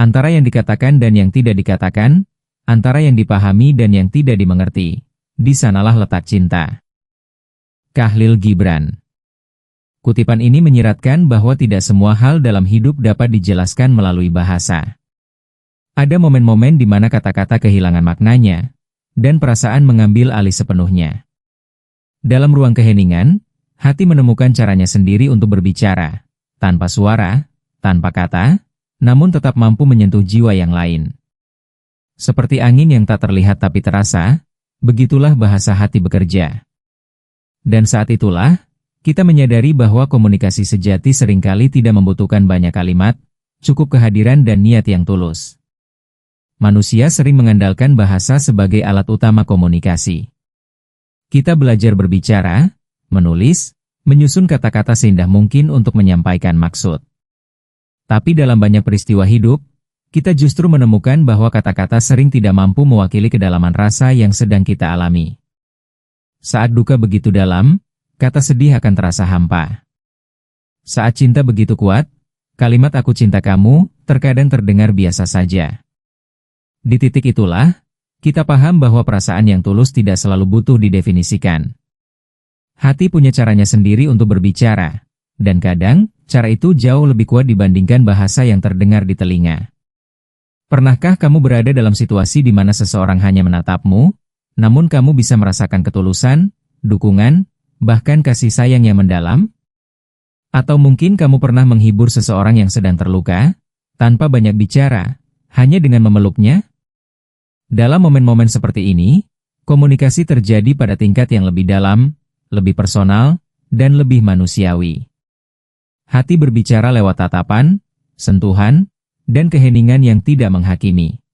antara yang dikatakan dan yang tidak dikatakan, antara yang dipahami dan yang tidak dimengerti. Di sanalah letak cinta. Khalil Gibran. Kutipan ini menyiratkan bahwa tidak semua hal dalam hidup dapat dijelaskan melalui bahasa. Ada momen-momen di mana kata-kata kehilangan maknanya, dan perasaan mengambil alih sepenuhnya. Dalam ruang keheningan, hati menemukan caranya sendiri untuk berbicara, tanpa suara, tanpa kata, namun tetap mampu menyentuh jiwa yang lain. Seperti angin yang tak terlihat tapi terasa, begitulah bahasa hati bekerja. Dan saat itulah, kita menyadari bahwa komunikasi sejati seringkali tidak membutuhkan banyak kalimat, cukup kehadiran dan niat yang tulus. Manusia sering mengandalkan bahasa sebagai alat utama komunikasi. Kita belajar berbicara, menulis, menyusun kata-kata seindah mungkin untuk menyampaikan maksud. Tapi dalam banyak peristiwa hidup, kita justru menemukan bahwa kata-kata sering tidak mampu mewakili kedalaman rasa yang sedang kita alami. Saat duka begitu dalam, kata sedih akan terasa hampa. Saat cinta begitu kuat, kalimat "aku cinta kamu" terkadang terdengar biasa saja. Di titik itulah, kita paham bahwa perasaan yang tulus tidak selalu butuh didefinisikan. Hati punya caranya sendiri untuk berbicara, dan kadang, cara itu jauh lebih kuat dibandingkan bahasa yang terdengar di telinga. Pernahkah kamu berada dalam situasi di mana seseorang hanya menatapmu, namun kamu bisa merasakan ketulusan, dukungan, bahkan kasih sayang yang mendalam? Atau mungkin kamu pernah menghibur seseorang yang sedang terluka, tanpa banyak bicara, hanya dengan memeluknya? Dalam momen-momen seperti ini, komunikasi terjadi pada tingkat yang lebih dalam, lebih personal, dan lebih manusiawi. Hati berbicara lewat tatapan, sentuhan, dan keheningan yang tidak menghakimi.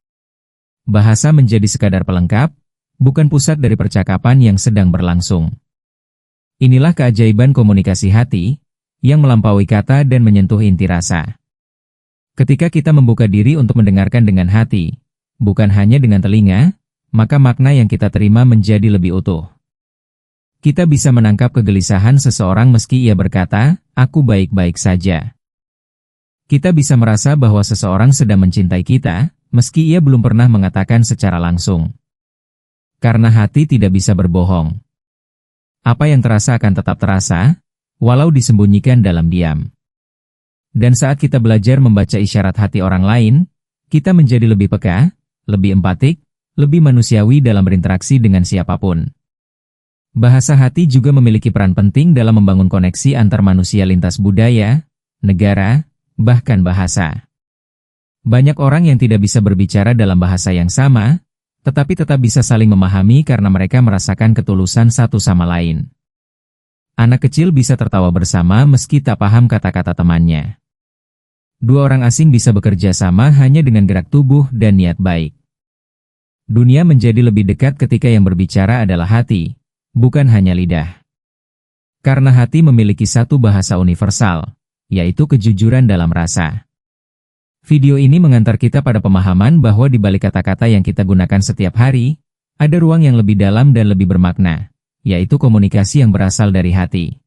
Bahasa menjadi sekadar pelengkap, bukan pusat dari percakapan yang sedang berlangsung. Inilah keajaiban komunikasi hati, yang melampaui kata dan menyentuh inti rasa. Ketika kita membuka diri untuk mendengarkan dengan hati, bukan hanya dengan telinga, maka makna yang kita terima menjadi lebih utuh. Kita bisa menangkap kegelisahan seseorang meski ia berkata, "Aku baik-baik saja." Kita bisa merasa bahwa seseorang sedang mencintai kita, meski ia belum pernah mengatakan secara langsung. Karena hati tidak bisa berbohong. Apa yang terasa akan tetap terasa, walau disembunyikan dalam diam. Dan saat kita belajar membaca isyarat hati orang lain, kita menjadi lebih peka, lebih empatik, lebih manusiawi dalam berinteraksi dengan siapapun. Bahasa hati juga memiliki peran penting dalam membangun koneksi antar manusia lintas budaya, negara, bahkan bahasa. Banyak orang yang tidak bisa berbicara dalam bahasa yang sama, tetapi tetap bisa saling memahami karena mereka merasakan ketulusan satu sama lain. Anak kecil bisa tertawa bersama meski tak paham kata-kata temannya. Dua orang asing bisa bekerja sama hanya dengan gerak tubuh dan niat baik. Dunia menjadi lebih dekat ketika yang berbicara adalah hati, bukan hanya lidah. Karena hati memiliki satu bahasa universal, yaitu kejujuran dalam rasa. Video ini mengantar kita pada pemahaman bahwa di balik kata-kata yang kita gunakan setiap hari, ada ruang yang lebih dalam dan lebih bermakna, yaitu komunikasi yang berasal dari hati.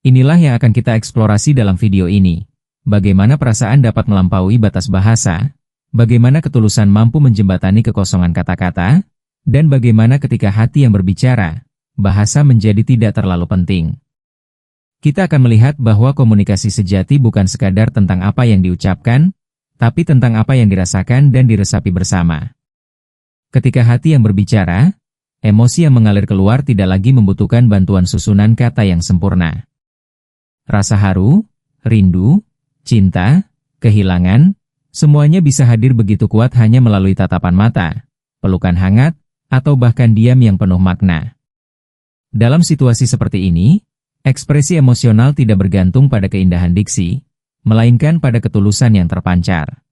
Inilah yang akan kita eksplorasi dalam video ini. Bagaimana perasaan dapat melampaui batas bahasa, bagaimana ketulusan mampu menjembatani kekosongan kata-kata, dan bagaimana ketika hati yang berbicara, bahasa menjadi tidak terlalu penting. Kita akan melihat bahwa komunikasi sejati bukan sekadar tentang apa yang diucapkan, tapi tentang apa yang dirasakan dan diresapi bersama. Ketika hati yang berbicara, emosi yang mengalir keluar tidak lagi membutuhkan bantuan susunan kata yang sempurna. Rasa haru, rindu, cinta, kehilangan, semuanya bisa hadir begitu kuat hanya melalui tatapan mata, pelukan hangat, atau bahkan diam yang penuh makna. Dalam situasi seperti ini, ekspresi emosional tidak bergantung pada keindahan diksi, melainkan pada ketulusan yang terpancar.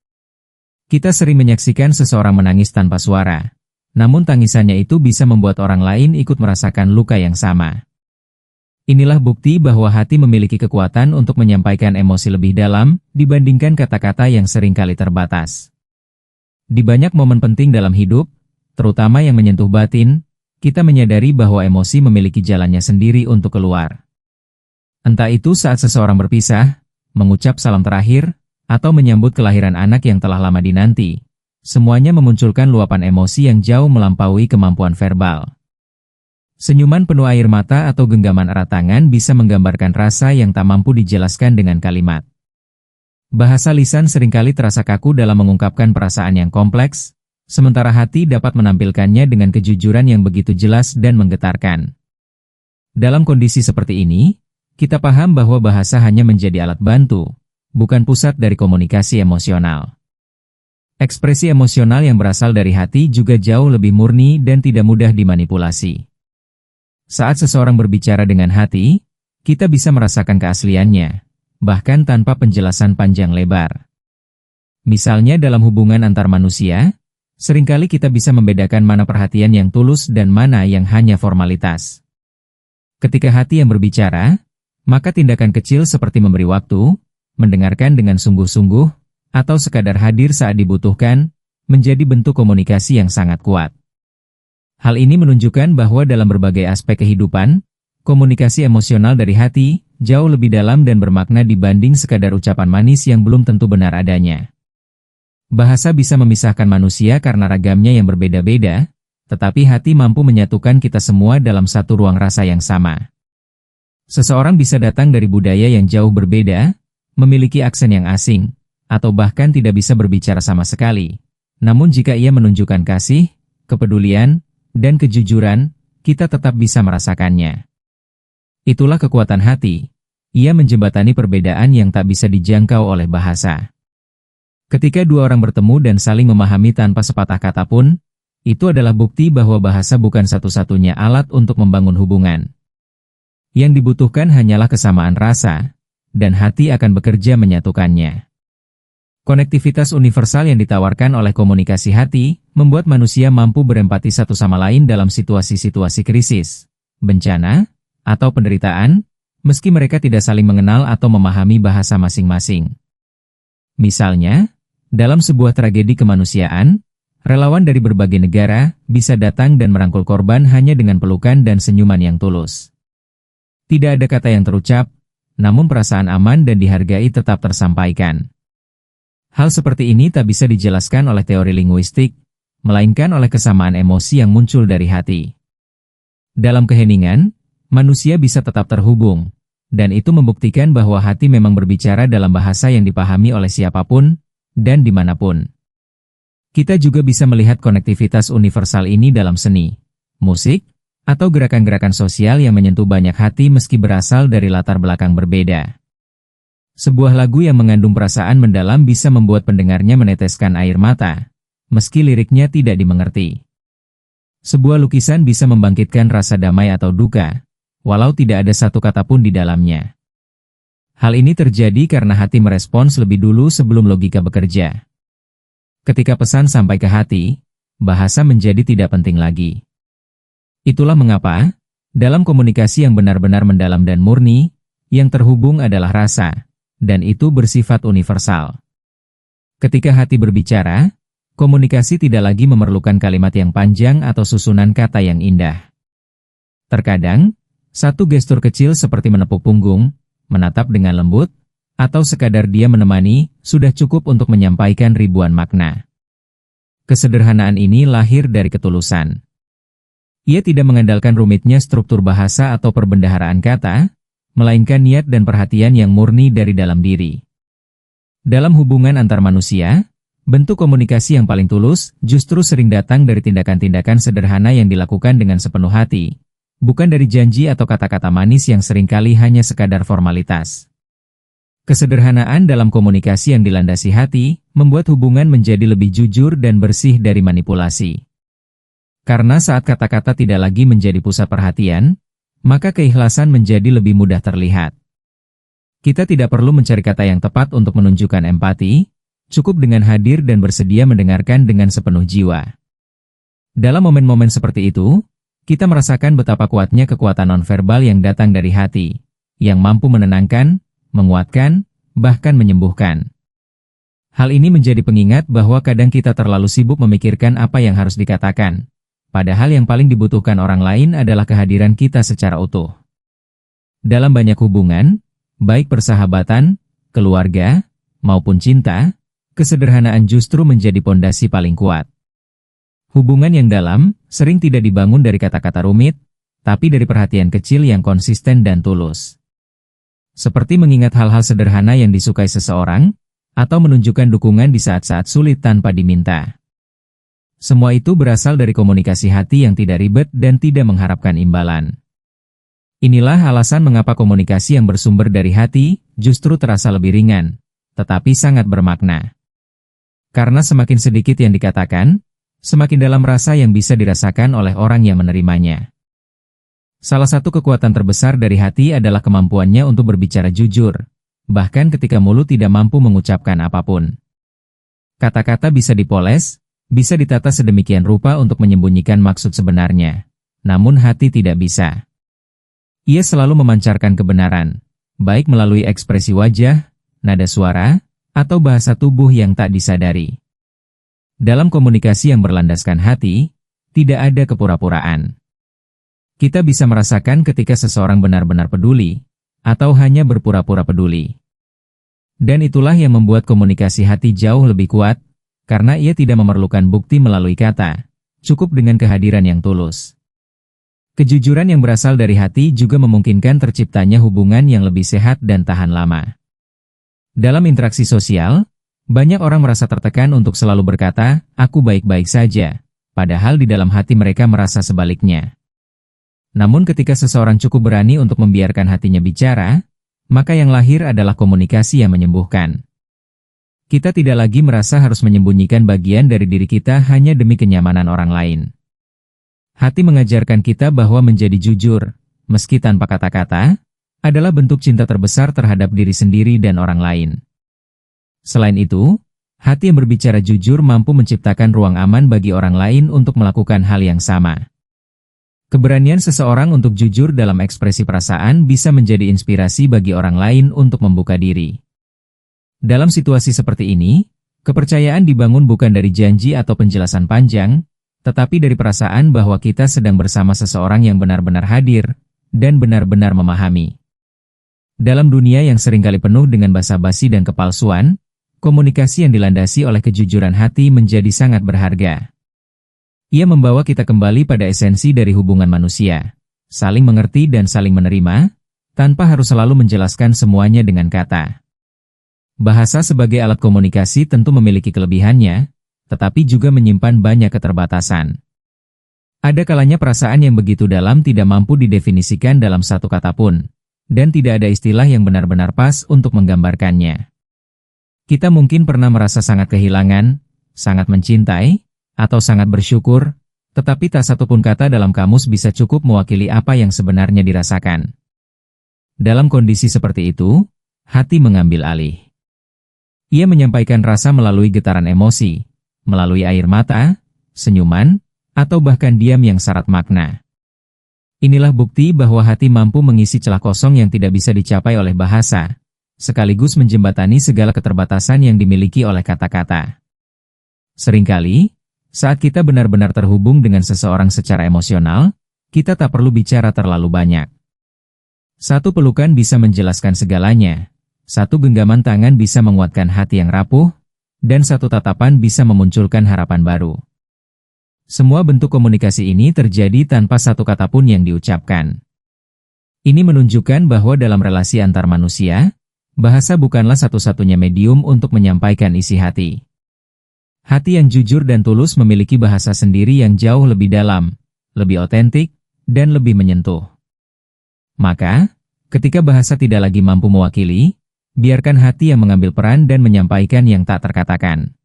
Kita sering menyaksikan seseorang menangis tanpa suara, namun tangisannya itu bisa membuat orang lain ikut merasakan luka yang sama. Inilah bukti bahwa hati memiliki kekuatan untuk menyampaikan emosi lebih dalam dibandingkan kata-kata yang seringkali terbatas. Di banyak momen penting dalam hidup, terutama yang menyentuh batin, kita menyadari bahwa emosi memiliki jalannya sendiri untuk keluar. Entah itu saat seseorang berpisah, mengucap salam terakhir, atau menyambut kelahiran anak yang telah lama dinanti, semuanya memunculkan luapan emosi yang jauh melampaui kemampuan verbal. Senyuman penuh air mata atau genggaman erat tangan bisa menggambarkan rasa yang tak mampu dijelaskan dengan kalimat. Bahasa lisan seringkali terasa kaku dalam mengungkapkan perasaan yang kompleks, sementara hati dapat menampilkannya dengan kejujuran yang begitu jelas dan menggetarkan. Dalam kondisi seperti ini, kita paham bahwa bahasa hanya menjadi alat bantu, bukan pusat dari komunikasi emosional. Ekspresi emosional yang berasal dari hati juga jauh lebih murni dan tidak mudah dimanipulasi. Saat seseorang berbicara dengan hati, kita bisa merasakan keasliannya, bahkan tanpa penjelasan panjang lebar. Misalnya dalam hubungan antar manusia, seringkali kita bisa membedakan mana perhatian yang tulus dan mana yang hanya formalitas. Ketika hati yang berbicara, maka tindakan kecil seperti memberi waktu, mendengarkan dengan sungguh-sungguh, atau sekadar hadir saat dibutuhkan, menjadi bentuk komunikasi yang sangat kuat. Hal ini menunjukkan bahwa dalam berbagai aspek kehidupan, komunikasi emosional dari hati jauh lebih dalam dan bermakna dibanding sekadar ucapan manis yang belum tentu benar adanya. Bahasa bisa memisahkan manusia karena ragamnya yang berbeda-beda, tetapi hati mampu menyatukan kita semua dalam satu ruang rasa yang sama. Seseorang bisa datang dari budaya yang jauh berbeda, memiliki aksen yang asing, atau bahkan tidak bisa berbicara sama sekali. Namun jika ia menunjukkan kasih, kepedulian, dan kejujuran, kita tetap bisa merasakannya. Itulah kekuatan hati. Ia menjembatani perbedaan yang tak bisa dijangkau oleh bahasa. Ketika dua orang bertemu dan saling memahami tanpa sepatah kata pun, itu adalah bukti bahwa bahasa bukan satu-satunya alat untuk membangun hubungan. Yang dibutuhkan hanyalah kesamaan rasa, dan hati akan bekerja menyatukannya. Konektivitas universal yang ditawarkan oleh komunikasi hati, membuat manusia mampu berempati satu sama lain dalam situasi-situasi krisis, bencana, atau penderitaan, meski mereka tidak saling mengenal atau memahami bahasa masing-masing. Misalnya, dalam sebuah tragedi kemanusiaan, relawan dari berbagai negara bisa datang dan merangkul korban hanya dengan pelukan dan senyuman yang tulus. Tidak ada kata yang terucap, namun perasaan aman dan dihargai tetap tersampaikan. Hal seperti ini tak bisa dijelaskan oleh teori linguistik, melainkan oleh kesamaan emosi yang muncul dari hati. Dalam keheningan, manusia bisa tetap terhubung, dan itu membuktikan bahwa hati memang berbicara dalam bahasa yang dipahami oleh siapapun, dan dimanapun. Kita juga bisa melihat konektivitas universal ini dalam seni, musik, atau gerakan-gerakan sosial yang menyentuh banyak hati meski berasal dari latar belakang berbeda. Sebuah lagu yang mengandung perasaan mendalam bisa membuat pendengarnya meneteskan air mata, meski liriknya tidak dimengerti. Sebuah lukisan bisa membangkitkan rasa damai atau duka, walau tidak ada satu kata pun di dalamnya. Hal ini terjadi karena hati merespons lebih dulu sebelum logika bekerja. Ketika pesan sampai ke hati, bahasa menjadi tidak penting lagi. Itulah mengapa, dalam komunikasi yang benar-benar mendalam dan murni, yang terhubung adalah rasa, dan itu bersifat universal. Ketika hati berbicara, komunikasi tidak lagi memerlukan kalimat yang panjang atau susunan kata yang indah. Terkadang, satu gestur kecil seperti menepuk punggung, menatap dengan lembut, atau sekadar dia menemani, sudah cukup untuk menyampaikan ribuan makna. Kesederhanaan ini lahir dari ketulusan. Ia tidak mengandalkan rumitnya struktur bahasa atau perbendaharaan kata, melainkan niat dan perhatian yang murni dari dalam diri. Dalam hubungan antar manusia, bentuk komunikasi yang paling tulus justru sering datang dari tindakan-tindakan sederhana yang dilakukan dengan sepenuh hati, bukan dari janji atau kata-kata manis yang seringkali hanya sekadar formalitas. Kesederhanaan dalam komunikasi yang dilandasi hati, membuat hubungan menjadi lebih jujur dan bersih dari manipulasi. Karena saat kata-kata tidak lagi menjadi pusat perhatian, maka keikhlasan menjadi lebih mudah terlihat. Kita tidak perlu mencari kata yang tepat untuk menunjukkan empati, cukup dengan hadir dan bersedia mendengarkan dengan sepenuh jiwa. Dalam momen-momen seperti itu, kita merasakan betapa kuatnya kekuatan nonverbal yang datang dari hati, yang mampu menenangkan, menguatkan, bahkan menyembuhkan. Hal ini menjadi pengingat bahwa kadang kita terlalu sibuk memikirkan apa yang harus dikatakan, padahal yang paling dibutuhkan orang lain adalah kehadiran kita secara utuh. Dalam banyak hubungan, baik persahabatan, keluarga, maupun cinta, kesederhanaan justru menjadi pondasi paling kuat. Hubungan yang dalam sering tidak dibangun dari kata-kata rumit, tapi dari perhatian kecil yang konsisten dan tulus. Seperti mengingat hal-hal sederhana yang disukai seseorang, atau menunjukkan dukungan di saat-saat sulit tanpa diminta. Semua itu berasal dari komunikasi hati yang tidak ribet dan tidak mengharapkan imbalan. Inilah alasan mengapa komunikasi yang bersumber dari hati justru terasa lebih ringan, tetapi sangat bermakna. Karena semakin sedikit yang dikatakan, semakin dalam rasa yang bisa dirasakan oleh orang yang menerimanya. Salah satu kekuatan terbesar dari hati adalah kemampuannya untuk berbicara jujur, bahkan ketika mulut tidak mampu mengucapkan apapun. Kata-kata bisa dipoles, bisa ditata sedemikian rupa untuk menyembunyikan maksud sebenarnya. Namun hati tidak bisa. Ia selalu memancarkan kebenaran, baik melalui ekspresi wajah, nada suara, atau bahasa tubuh yang tak disadari. Dalam komunikasi yang berlandaskan hati, tidak ada kepura-puraan. Kita bisa merasakan ketika seseorang benar-benar peduli, atau hanya berpura-pura peduli. Dan itulah yang membuat komunikasi hati jauh lebih kuat, karena ia tidak memerlukan bukti melalui kata, cukup dengan kehadiran yang tulus. Kejujuran yang berasal dari hati juga memungkinkan terciptanya hubungan yang lebih sehat dan tahan lama. Dalam interaksi sosial, banyak orang merasa tertekan untuk selalu berkata, "Aku baik-baik saja," padahal di dalam hati mereka merasa sebaliknya. Namun ketika seseorang cukup berani untuk membiarkan hatinya bicara, maka yang lahir adalah komunikasi yang menyembuhkan. Kita tidak lagi merasa harus menyembunyikan bagian dari diri kita hanya demi kenyamanan orang lain. Hati mengajarkan kita bahwa menjadi jujur, meski tanpa kata-kata, adalah bentuk cinta terbesar terhadap diri sendiri dan orang lain. Selain itu, hati yang berbicara jujur mampu menciptakan ruang aman bagi orang lain untuk melakukan hal yang sama. Keberanian seseorang untuk jujur dalam ekspresi perasaan bisa menjadi inspirasi bagi orang lain untuk membuka diri. Dalam situasi seperti ini, kepercayaan dibangun bukan dari janji atau penjelasan panjang, tetapi dari perasaan bahwa kita sedang bersama seseorang yang benar-benar hadir dan benar-benar memahami. Dalam dunia yang seringkali penuh dengan basa-basi dan kepalsuan, komunikasi yang dilandasi oleh kejujuran hati menjadi sangat berharga. Ia membawa kita kembali pada esensi dari hubungan manusia, saling mengerti dan saling menerima, tanpa harus selalu menjelaskan semuanya dengan kata. Bahasa sebagai alat komunikasi tentu memiliki kelebihannya, tetapi juga menyimpan banyak keterbatasan. Ada kalanya perasaan yang begitu dalam tidak mampu didefinisikan dalam satu kata pun, dan tidak ada istilah yang benar-benar pas untuk menggambarkannya. Kita mungkin pernah merasa sangat kehilangan, sangat mencintai, atau sangat bersyukur, tetapi tak satupun kata dalam kamus bisa cukup mewakili apa yang sebenarnya dirasakan. Dalam kondisi seperti itu, hati mengambil alih. Ia menyampaikan rasa melalui getaran emosi, melalui air mata, senyuman, atau bahkan diam yang syarat makna. Inilah bukti bahwa hati mampu mengisi celah kosong yang tidak bisa dicapai oleh bahasa, sekaligus menjembatani segala keterbatasan yang dimiliki oleh kata-kata. Seringkali, saat kita benar-benar terhubung dengan seseorang secara emosional, kita tak perlu bicara terlalu banyak. Satu pelukan bisa menjelaskan segalanya. Satu genggaman tangan bisa menguatkan hati yang rapuh, dan satu tatapan bisa memunculkan harapan baru. Semua bentuk komunikasi ini terjadi tanpa satu kata pun yang diucapkan. Ini menunjukkan bahwa dalam relasi antar manusia, bahasa bukanlah satu-satunya medium untuk menyampaikan isi hati. Hati yang jujur dan tulus memiliki bahasa sendiri yang jauh lebih dalam, lebih otentik, dan lebih menyentuh. Maka, ketika bahasa tidak lagi mampu mewakili, biarkan hati yang mengambil peran dan menyampaikan yang tak terkatakan.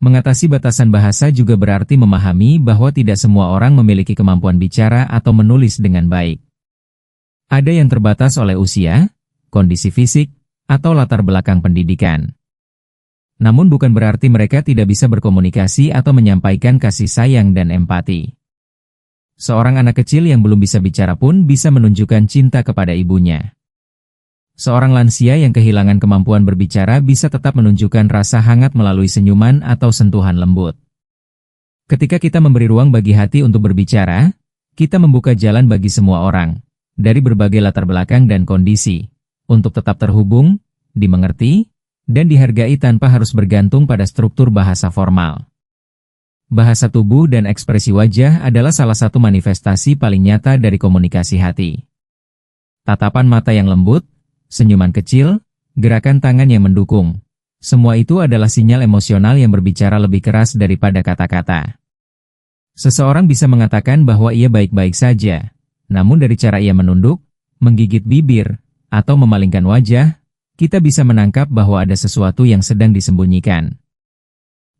Mengatasi batasan bahasa juga berarti memahami bahwa tidak semua orang memiliki kemampuan bicara atau menulis dengan baik. Ada yang terbatas oleh usia, kondisi fisik, atau latar belakang pendidikan. Namun bukan berarti mereka tidak bisa berkomunikasi atau menyampaikan kasih sayang dan empati. Seorang anak kecil yang belum bisa bicara pun bisa menunjukkan cinta kepada ibunya. Seorang lansia yang kehilangan kemampuan berbicara bisa tetap menunjukkan rasa hangat melalui senyuman atau sentuhan lembut. Ketika kita memberi ruang bagi hati untuk berbicara, kita membuka jalan bagi semua orang, dari berbagai latar belakang dan kondisi, untuk tetap terhubung, dimengerti, dan dihargai tanpa harus bergantung pada struktur bahasa formal. Bahasa tubuh dan ekspresi wajah adalah salah satu manifestasi paling nyata dari komunikasi hati. Tatapan mata yang lembut, senyuman kecil, gerakan tangan yang mendukung. Semua itu adalah sinyal emosional yang berbicara lebih keras daripada kata-kata. Seseorang bisa mengatakan bahwa ia baik-baik saja, namun dari cara ia menunduk, menggigit bibir, atau memalingkan wajah, kita bisa menangkap bahwa ada sesuatu yang sedang disembunyikan.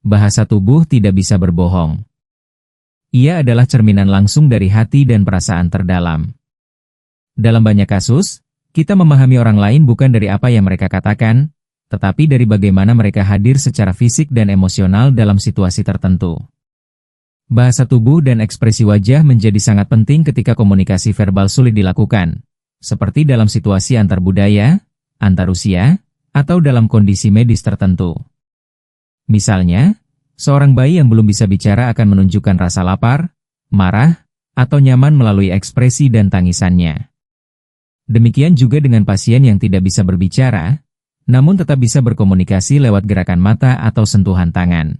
Bahasa tubuh tidak bisa berbohong. Ia adalah cerminan langsung dari hati dan perasaan terdalam. Dalam banyak kasus, kita memahami orang lain bukan dari apa yang mereka katakan, tetapi dari bagaimana mereka hadir secara fisik dan emosional dalam situasi tertentu. Bahasa tubuh dan ekspresi wajah menjadi sangat penting ketika komunikasi verbal sulit dilakukan, seperti dalam situasi antar budaya, antar usia, atau dalam kondisi medis tertentu. Misalnya, seorang bayi yang belum bisa bicara akan menunjukkan rasa lapar, marah, atau nyaman melalui ekspresi dan tangisannya. Demikian juga dengan pasien yang tidak bisa berbicara, namun tetap bisa berkomunikasi lewat gerakan mata atau sentuhan tangan.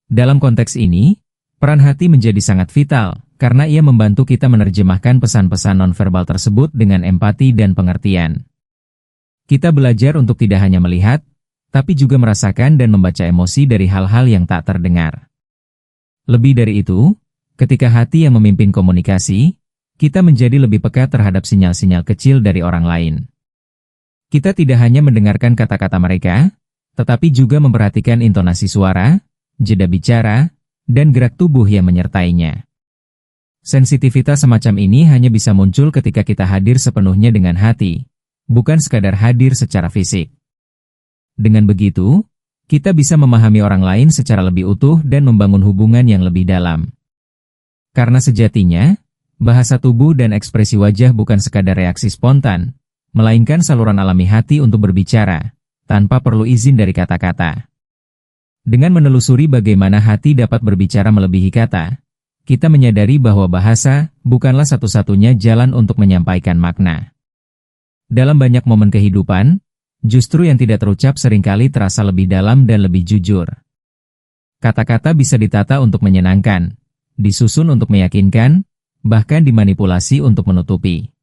Dalam konteks ini, peran hati menjadi sangat vital, karena ia membantu kita menerjemahkan pesan-pesan nonverbal tersebut dengan empati dan pengertian. Kita belajar untuk tidak hanya melihat, tapi juga merasakan dan membaca emosi dari hal-hal yang tak terdengar. Lebih dari itu, ketika hati yang memimpin komunikasi, kita menjadi lebih peka terhadap sinyal-sinyal kecil dari orang lain. Kita tidak hanya mendengarkan kata-kata mereka, tetapi juga memperhatikan intonasi suara, jeda bicara, dan gerak tubuh yang menyertainya. Sensitivitas semacam ini hanya bisa muncul ketika kita hadir sepenuhnya dengan hati, bukan sekadar hadir secara fisik. Dengan begitu, kita bisa memahami orang lain secara lebih utuh dan membangun hubungan yang lebih dalam. Karena sejatinya, bahasa tubuh dan ekspresi wajah bukan sekadar reaksi spontan, melainkan saluran alami hati untuk berbicara, tanpa perlu izin dari kata-kata. Dengan menelusuri bagaimana hati dapat berbicara melebihi kata, kita menyadari bahwa bahasa bukanlah satu-satunya jalan untuk menyampaikan makna. Dalam banyak momen kehidupan, justru yang tidak terucap seringkali terasa lebih dalam dan lebih jujur. Kata-kata bisa ditata untuk menyenangkan, disusun untuk meyakinkan, bahkan dimanipulasi untuk menutupi.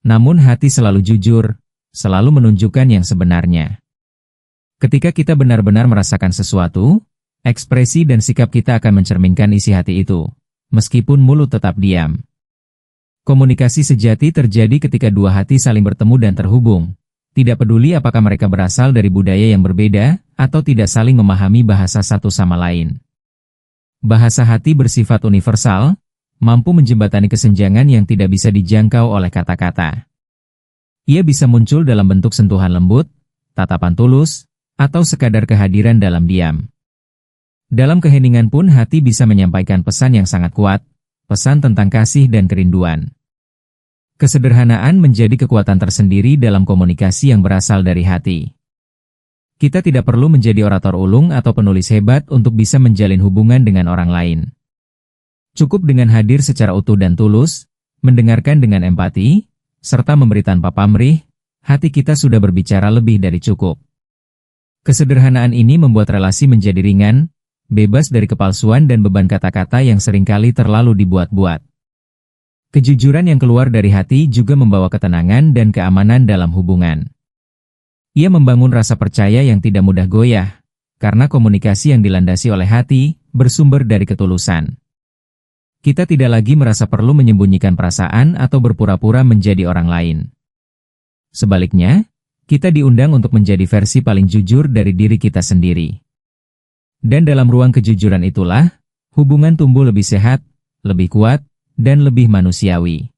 Namun hati selalu jujur, selalu menunjukkan yang sebenarnya. Ketika kita benar-benar merasakan sesuatu, ekspresi dan sikap kita akan mencerminkan isi hati itu, meskipun mulut tetap diam. Komunikasi sejati terjadi ketika dua hati saling bertemu dan terhubung, tidak peduli apakah mereka berasal dari budaya yang berbeda, atau tidak saling memahami bahasa satu sama lain. Bahasa hati bersifat universal, mampu menjembatani kesenjangan yang tidak bisa dijangkau oleh kata-kata. Ia bisa muncul dalam bentuk sentuhan lembut, tatapan tulus, atau sekadar kehadiran dalam diam. Dalam keheningan pun hati bisa menyampaikan pesan yang sangat kuat, pesan tentang kasih dan kerinduan. Kesederhanaan menjadi kekuatan tersendiri dalam komunikasi yang berasal dari hati. Kita tidak perlu menjadi orator ulung atau penulis hebat untuk bisa menjalin hubungan dengan orang lain. Cukup dengan hadir secara utuh dan tulus, mendengarkan dengan empati, serta memberi tanpa pamrih, hati kita sudah berbicara lebih dari cukup. Kesederhanaan ini membuat relasi menjadi ringan, bebas dari kepalsuan dan beban kata-kata yang seringkali terlalu dibuat-buat. Kejujuran yang keluar dari hati juga membawa ketenangan dan keamanan dalam hubungan. Ia membangun rasa percaya yang tidak mudah goyah, karena komunikasi yang dilandasi oleh hati bersumber dari ketulusan. Kita tidak lagi merasa perlu menyembunyikan perasaan atau berpura-pura menjadi orang lain. Sebaliknya, kita diundang untuk menjadi versi paling jujur dari diri kita sendiri. Dan dalam ruang kejujuran itulah, hubungan tumbuh lebih sehat, lebih kuat, dan lebih manusiawi.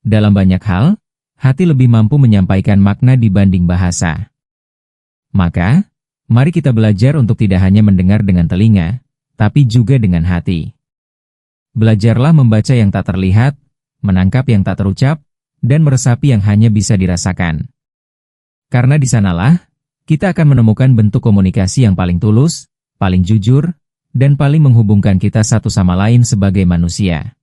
Dalam banyak hal, hati lebih mampu menyampaikan makna dibanding bahasa. Maka, mari kita belajar untuk tidak hanya mendengar dengan telinga, tapi juga dengan hati. Belajarlah membaca yang tak terlihat, menangkap yang tak terucap, dan meresapi yang hanya bisa dirasakan. Karena di sanalah, kita akan menemukan bentuk komunikasi yang paling tulus, paling jujur, dan paling menghubungkan kita satu sama lain sebagai manusia.